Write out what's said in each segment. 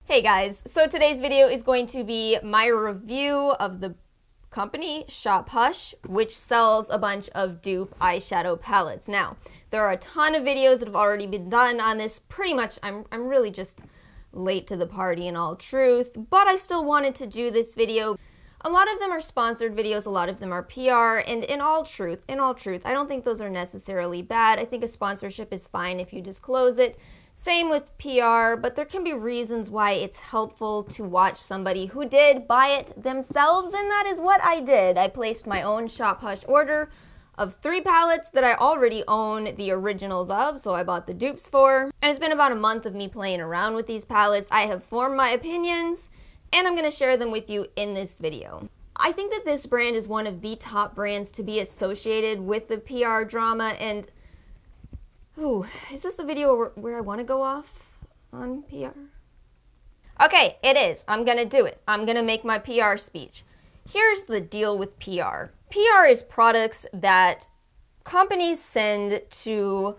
Hey guys, so today's video is going to be my review of the company Shop Hush, which sells a bunch of dupe eyeshadow palettes. Now, there are a ton of videos that have already been done on this. Pretty much, I'm really just late to the party in all truth, but I still wanted to do this video. A lot of them are sponsored videos, a lot of them are PR, and in all truth, I don't think those are necessarily bad. I think a sponsorship is fine if you disclose it. Same with PR, but there can be reasons why it's helpful to watch somebody who did buy it themselves, and that is what I did. I placed my own Shop Hush order of 3 palettes that I already own the originals of, so I bought the dupes for. And it's been about a month of me playing around with these palettes. I have formed my opinions, and I'm going to share them with you in this video. I think that this brand is one of the top brands to be associated with the PR drama, and ooh, is this the video where I want to go off on PR? Okay, it is. I'm going to do it. I'm going to make my PR speech. Here's the deal with PR. PR is products that companies send to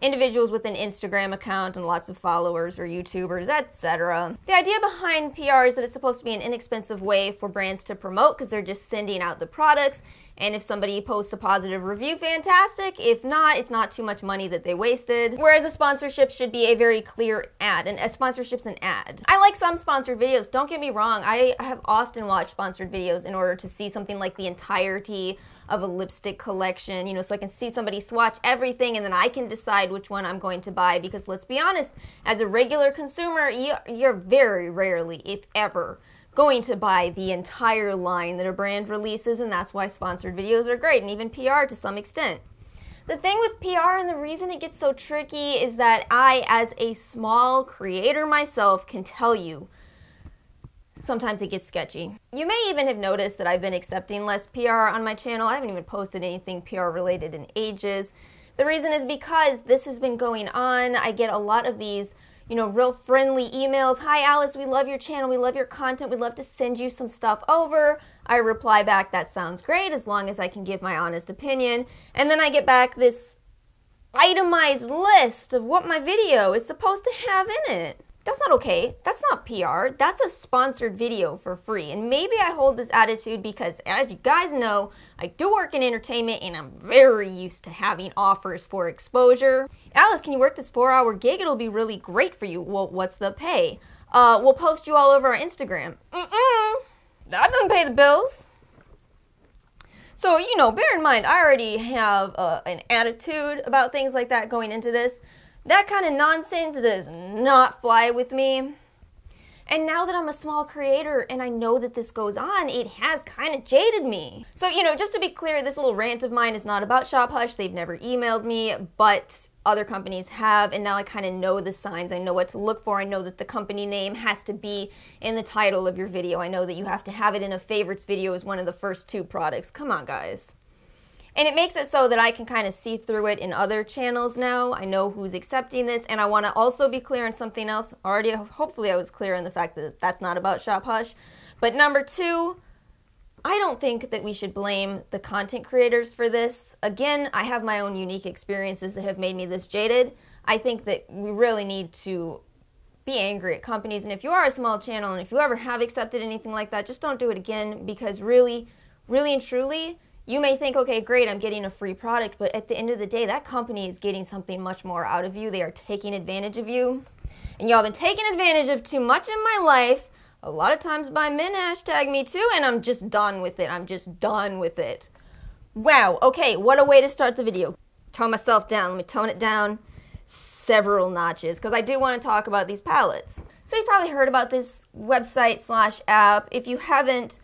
individuals with an Instagram account and lots of followers or YouTubers, etc. The idea behind PR is that it's supposed to be an inexpensive way for brands to promote because they're just sending out the products, and if somebody posts a positive review, fantastic. If not, it's not too much money that they wasted. Whereas a sponsorship should be a very clear ad, and a sponsorship's an ad. I like some sponsored videos, don't get me wrong. I have often watched sponsored videos in order to see something like the entirety of a lipstick collection, you know, so I can see somebody swatch everything and then I can decide which one I'm going to buy, because let's be honest, as a regular consumer, you're very rarely, if ever, going to buy the entire line that a brand releases, and that's why sponsored videos are great, and even PR to some extent. The thing with PR, and the reason it gets so tricky, is that I, as a small creator myself, can tell you sometimes it gets sketchy. You may even have noticed that I've been accepting less PR on my channel. I haven't even posted anything PR related in ages. The reason is because this has been going on. I get a lot of these, you know, real friendly emails. Hi Alice, we love your channel, we love your content, we'd love to send you some stuff over. I reply back, that sounds great, as long as I can give my honest opinion. And then I get back this itemized list of what my video is supposed to have in it. That's not okay. That's not PR. That's a sponsored video for free. And maybe I hold this attitude because, as you guys know, I do work in entertainment and I'm very used to having offers for exposure. Alice, can you work this 4-hour gig? It'll be really great for you. Well, what's the pay? We'll post you all over our Instagram. That doesn't pay the bills. So, you know, bear in mind, I already have an attitude about things like that going into this. That kind of nonsense does not fly with me. And now that I'm a small creator and I know that this goes on, it has kind of jaded me. So, you know, just to be clear, this little rant of mine is not about Shop Hush. They've never emailed me, but other companies have, and now I kind of know the signs. I know what to look for. I know that the company name has to be in the title of your video. I know that you have to have it in a favorites video as one of the first 2 products. Come on, guys. And it makes it so that I can kind of see through it in other channels now. I know who's accepting this, and I want to also be clear on something else. Already, hopefully I was clear on the fact that that's not about Shop Hush. But number 2, I don't think that we should blame the content creators for this. Again, I have my own unique experiences that have made me this jaded. I think that we really need to be angry at companies, and if you are a small channel and if you ever have accepted anything like that, just don't do it again, because really and truly, you may think, okay, great, I'm getting a free product, but at the end of the day, that company is getting something much more out of you. They are taking advantage of you. And y'all been taken advantage of too much in my life, a lot of times by men, hashtag me too, and I'm just done with it. I'm just done with it. Wow, okay, what a way to start the video. Tone myself down. Let me tone it down several notches, because I do want to talk about these palettes. So you've probably heard about this website/app. If you haven't,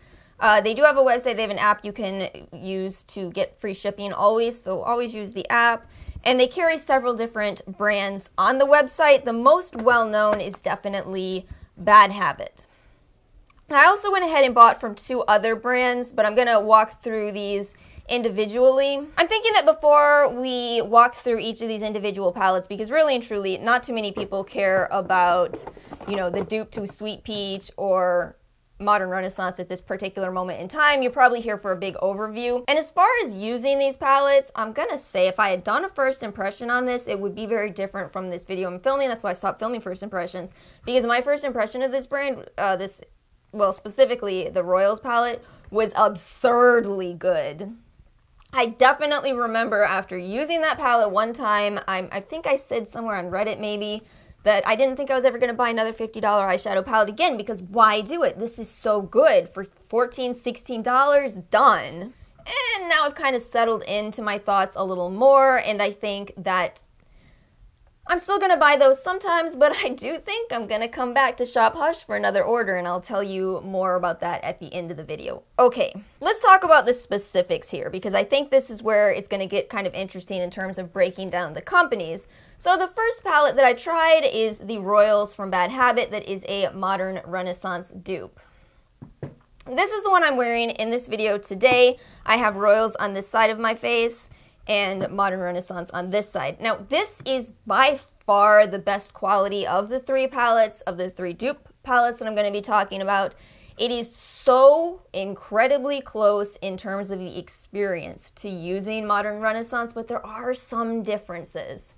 they do have a website. They have an app you can use to get free shipping always, so always use the app. And they carry several different brands on the website. The most well-known is definitely Bad Habit. I also went ahead and bought from 2 other brands, but I'm going to walk through these individually. I'm thinking that before we walk through each of these individual palettes, because really and truly, not too many people care about, you know, the dupe to Sweet Peach or Modern Renaissance at this particular moment in time. You're probably here for a big overview. And as far as using these palettes, I'm gonna say if I had done a first impression on this, it would be very different from this video I'm filming. That's why I stopped filming first impressions, because my first impression of this brand, well, specifically the Royals palette, was absurdly good. I definitely remember after using that palette one time, I think I said somewhere on Reddit maybe, that I didn't think I was ever going to buy another $50 eyeshadow palette again, because why do it? This is so good. For $14, $16, done. And now I've kind of settled into my thoughts a little more, and I think that I'm still going to buy those sometimes, but I do think I'm going to come back to Shop Hush for another order, and I'll tell you more about that at the end of the video. Okay, let's talk about the specifics here, because I think this is where it's going to get kind of interesting in terms of breaking down the companies. So the first palette that I tried is the Royals from Bad Habit, that is a Modern Renaissance dupe. This is the one I'm wearing in this video today. I have Royals on this side of my face and Modern Renaissance on this side. Now, this is by far the best quality of the three palettes, of the three dupe palettes that I'm going to be talking about. It is so incredibly close in terms of the experience to using Modern Renaissance, but there are some differences.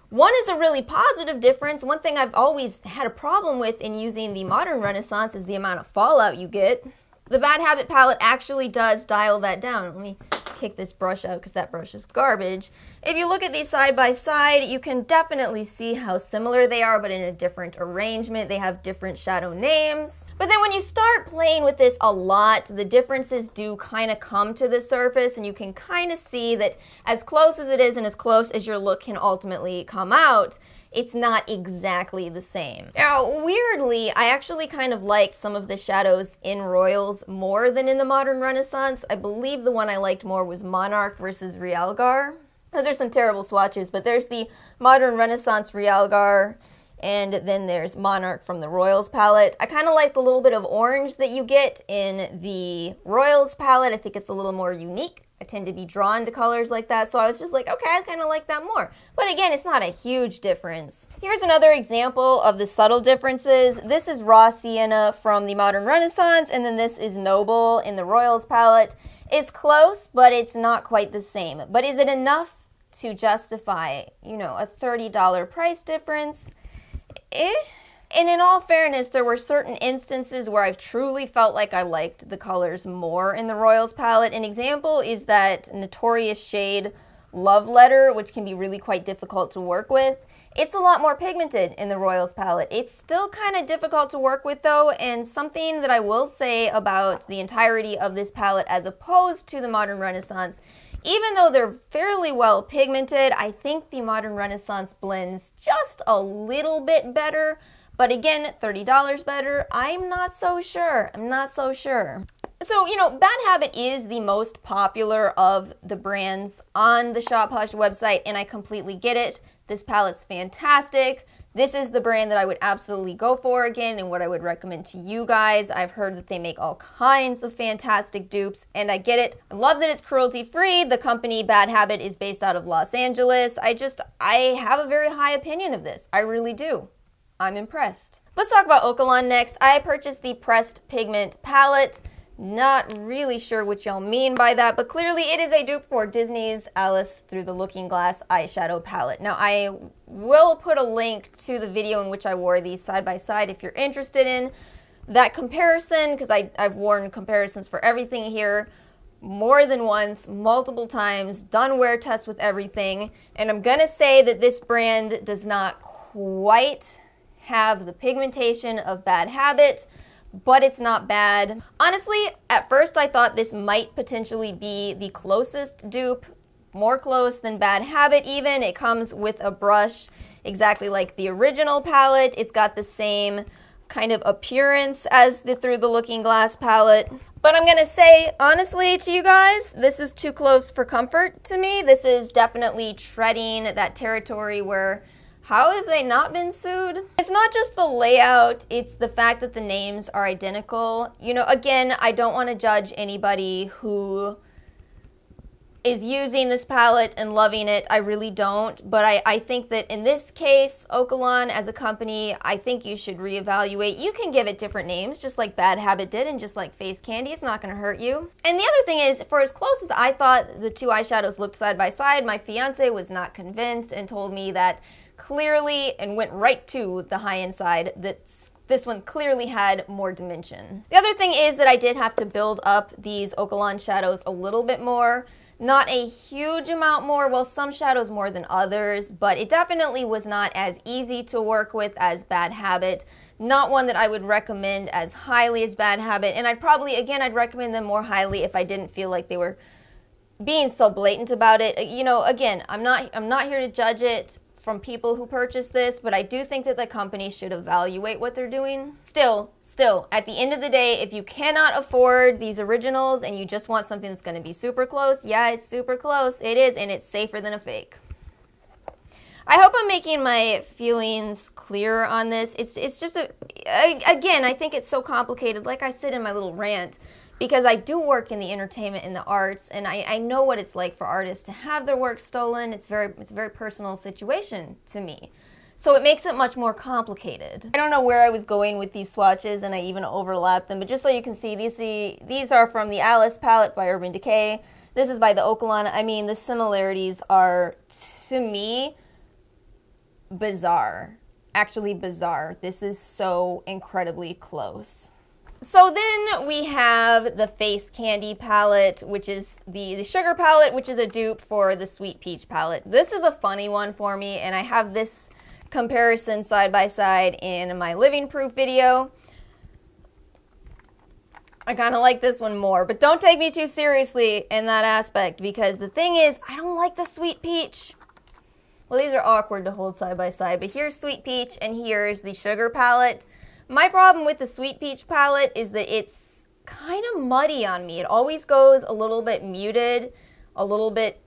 One is a really positive difference. One thing I've always had a problem with in using the Modern Renaissance is the amount of fallout you get. The Bad Habit palette actually does dial that down. Let me kick this brush out because that brush is garbage. If you look at these side by side, you can definitely see how similar they are, but in a different arrangement. They have different shadow names. But then when you start playing with this a lot, the differences do kind of come to the surface, and you can kind of see that as close as it is and as close as your look can ultimately come out, it's not exactly the same. Now, weirdly, I actually kind of liked some of the shadows in Royals more than in the Modern Renaissance. I believe the one I liked more was Monarch versus Realgar. Those are some terrible swatches, but there's the Modern Renaissance Realgar, and then there's Monarch from the Royals palette. I kind of like the little bit of orange that you get in the Royals palette. I think it's a little more unique. I tend to be drawn to colors like that, so I was just like, okay, I kind of like that more. But again, it's not a huge difference. Here's another example of the subtle differences. This is Raw Sienna from the Modern Renaissance, and then this is Noble in the Royals palette. It's close, but it's not quite the same. But is it enough to justify, you know, a $30 price difference? And in all fairness, there were certain instances where I've truly felt like I liked the colors more in the Royals palette. An example is that notorious shade Love Letter, which can be really quite difficult to work with. It's a lot more pigmented in the Royals palette. It's still kind of difficult to work with though, and something that I will say about the entirety of this palette as opposed to the Modern Renaissance, even though they're fairly well pigmented, I think the Modern Renaissance blends just a little bit better. But again, $30 better, I'm not so sure. So, you know, Bad Habit is the most popular of the brands on the Shop Hush website, and I completely get it. This palette's fantastic. This is the brand that I would absolutely go for again and what I would recommend to you guys. I've heard that they make all kinds of fantastic dupes, and I get it. I love that it's cruelty-free. The company Bad Habit is based out of Los Angeles. I have a very high opinion of this. I really do. I'm impressed. Let's talk about Okalan next. I purchased the Pressed Pigment palette. Not really sure what y'all mean by that, but clearly it is a dupe for Disney's Alice Through the Looking Glass eyeshadow palette. Now, I will put a link to the video in which I wore these side by side if you're interested in that comparison, because I've worn comparisons for everything here more than once, multiple times, done wear tests with everything, and I'm gonna say that this brand does not quite have the pigmentation of Bad Habit, but it's not bad. Honestly, at first I thought this might potentially be the closest dupe, more close than Bad Habit even. It comes with a brush exactly like the original palette. It's got the same kind of appearance as the Through the Looking Glass palette. But I'm gonna say, honestly, to you guys, this is too close for comfort to me. This is definitely treading that territory where, how have they not been sued? It's not just the layout, it's the fact that the names are identical. You know, again, I don't want to judge anybody who is using this palette and loving it. I really don't, but I think that in this case, Okalan as a company, I think you should reevaluate. You can give it different names, just like Bad Habit did, and just like Face Candy. It's not going to hurt you. And the other thing is, for as close as I thought the two eyeshadows looked side by side, my fiance was not convinced and told me that clearly, and went right to the high-end side, that this one clearly had more dimension. The other thing is that I did have to build up these Okalan shadows a little bit more. Not a huge amount more, well, some shadows more than others, but it definitely was not as easy to work with as Bad Habit. Not one that I would recommend as highly as Bad Habit, and I'd recommend them more highly if I didn't feel like they were being so blatant about it. You know, again, I'm not here to judge it from people who purchase this, but I do think that the company should evaluate what they're doing. Still, at the end of the day, if you cannot afford these originals and you just want something that's going to be super close, yeah, it's super close. It is, and it's safer than a fake. I hope I'm making my feelings clear on this. It's just again, I think it's so complicated, like I said in my little rant, because I do work in the entertainment and the arts, and I know what it's like for artists to have their work stolen. It's a very personal situation to me. So it makes it much more complicated. I don't know where I was going with these swatches, and I even overlapped them, but just so you can see, these are from the Alice palette by Urban Decay. This is by the Okalan. I mean, the similarities are, to me, bizarre. Actually bizarre. This is so incredibly close. So then we have the Face Candy palette, which is the sugar palette, which is a dupe for the Sweet Peach palette. This is a funny one for me, and I have this comparison side by side in my Living Proof video. I kind of like this one more, but don't take me too seriously in that aspect, because the thing is, I don't like the Sweet Peach. Well, these are awkward to hold side by side, but here's Sweet Peach and here's the sugar palette. My problem with the Sweet Peach palette is that it's kind of muddy on me. It always goes a little bit muted, a little bit,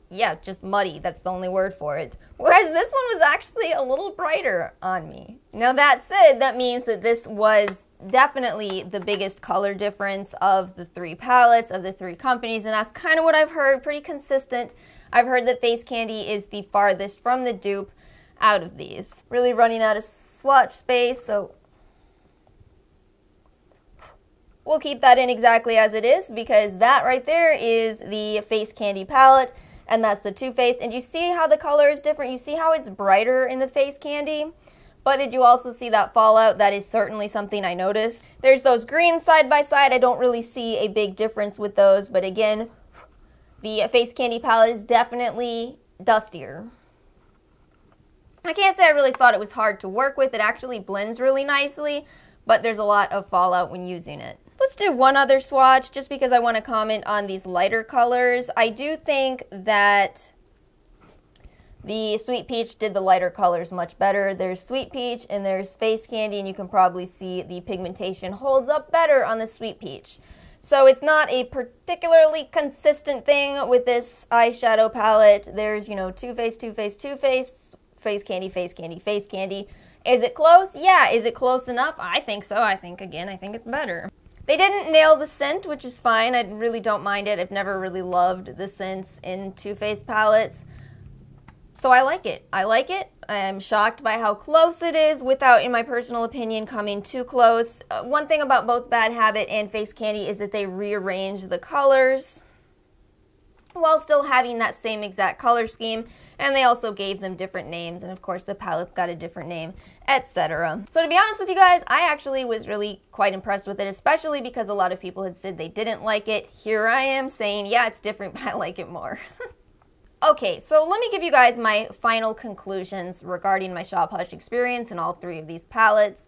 yeah, just muddy. That's the only word for it. Whereas this one was actually a little brighter on me. Now that said, that means that this was definitely the biggest color difference of the three palettes, of the three companies, and that's kind of what I've heard, pretty consistent. I've heard that Face Candy is the farthest from the dupe out of these. Really running out of swatch space, so we'll keep that in exactly as it is, because that right there is the Face Candy palette, and that's the Too Faced. And you see how the color is different? You see how it's brighter in the Face Candy? But did you also see that fallout? That is certainly something I noticed. There's those greens side by side. I don't really see a big difference with those, but again, the Face Candy palette is definitely dustier. I can't say I really thought it was hard to work with. It actually blends really nicely, but there's a lot of fallout when using it. Let's do one other swatch, just because I want to comment on these lighter colors. I do think that the Sweet Peach did the lighter colors much better. There's Sweet Peach and there's Face Candy, and you can probably see the pigmentation holds up better on the Sweet Peach. So it's not a particularly consistent thing with this eyeshadow palette. There's, you know, Too Faced, Too Faced, Too Faced, Face Candy, Face Candy, Face Candy. Is it close? Yeah. Is it close enough? I think so. I think it's better. They didn't nail the scent, which is fine. I really don't mind it. I've never really loved the scents in Too Faced palettes. So I like it. I like it. I'm shocked by how close it is without, in my personal opinion, coming too close. One thing about both Bad Habit and Face Candy is that they rearrange the colors while still having that same exact color scheme, and they also gave them different names, and of course the palette's got a different name, etc. So to be honest with you guys, I actually was really quite impressed with it, especially because a lot of people had said they didn't like it. Here I am saying, yeah, it's different, but I like it more. Okay, so let me give you guys my final conclusions regarding my Shop Hush experience in all three of these palettes.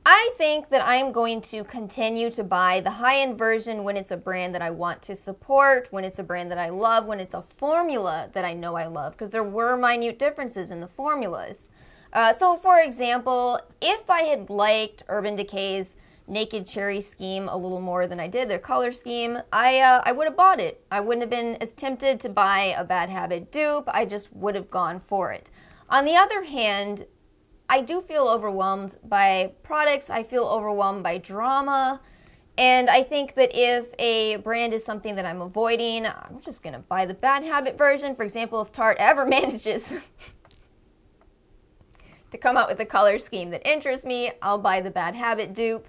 I think that I'm going to continue to buy the high-end version when it's a brand that I want to support, when it's a brand that I love, when it's a formula that I know I love, because there were minute differences in the formulas. So for example, if I had liked Urban Decay's Naked Cherry scheme a little more than I did, their color scheme, I would have bought it. I wouldn't have been as tempted to buy a Bad Habit dupe. I just would have gone for it. On the other hand, I do feel overwhelmed by products. I feel overwhelmed by drama. And I think that if a brand is something that I'm avoiding, I'm just going to buy the Bad Habit version. For example, if Tarte ever manages to come out with a color scheme that interests me, I'll buy the Bad Habit dupe.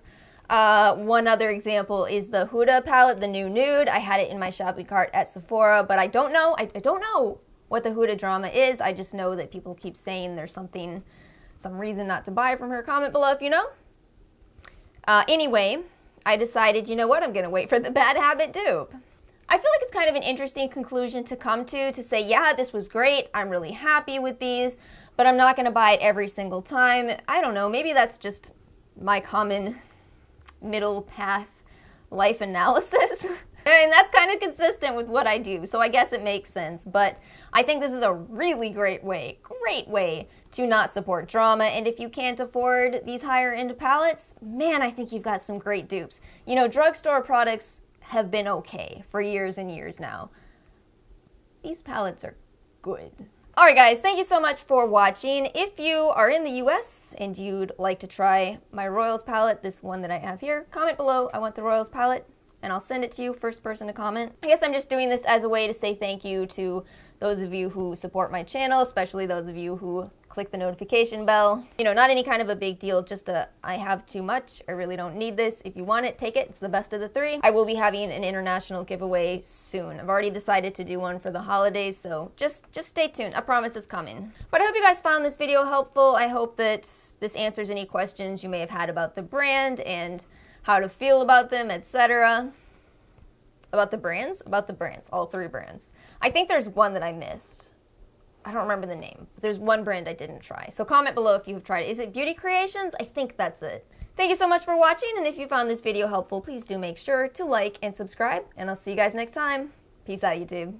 One other example is the Huda palette, the new nude. I had it in my shopping cart at Sephora, but I don't know. I don't know what the Huda drama is. I just know that people keep saying there's some reason not to buy from her. Comment below if you know. Anyway, I decided, you know what, I'm going to wait for the Bad Habit dupe. I feel like it's kind of an interesting conclusion to come to say, yeah, this was great, I'm really happy with these, but I'm not going to buy it every single time. I don't know, maybe that's just my common middle path life analysis. I mean, that's kind of consistent with what I do, so I guess it makes sense, but I think this is a really great way to not support drama, and if you can't afford these higher end palettes, man, I think you've got some great dupes. You know, drugstore products have been okay for years and years now. These palettes are good. Alright guys, thank you so much for watching. If you are in the US and you'd like to try my Royals palette, this one that I have here, comment below, I want the Royals palette, and I'll send it to you, first person to comment. I guess I'm just doing this as a way to say thank you to those of you who support my channel, especially those of you who click the notification bell. You know, not any kind of a big deal, just I have too much, I really don't need this. If you want it, take it, it's the best of the three. I will be having an international giveaway soon. I've already decided to do one for the holidays, so just stay tuned, I promise it's coming. But I hope you guys found this video helpful. I hope that this answers any questions you may have had about the brand and how to feel about them, etc. About the brands, all three brands. I think there's one that I missed. I don't remember the name, but there's one brand I didn't try. So comment below if you have tried it. Is it Beauty Creations? I think that's it. Thank you so much for watching, and if you found this video helpful, please do make sure to like and subscribe, and I'll see you guys next time. Peace out, YouTube.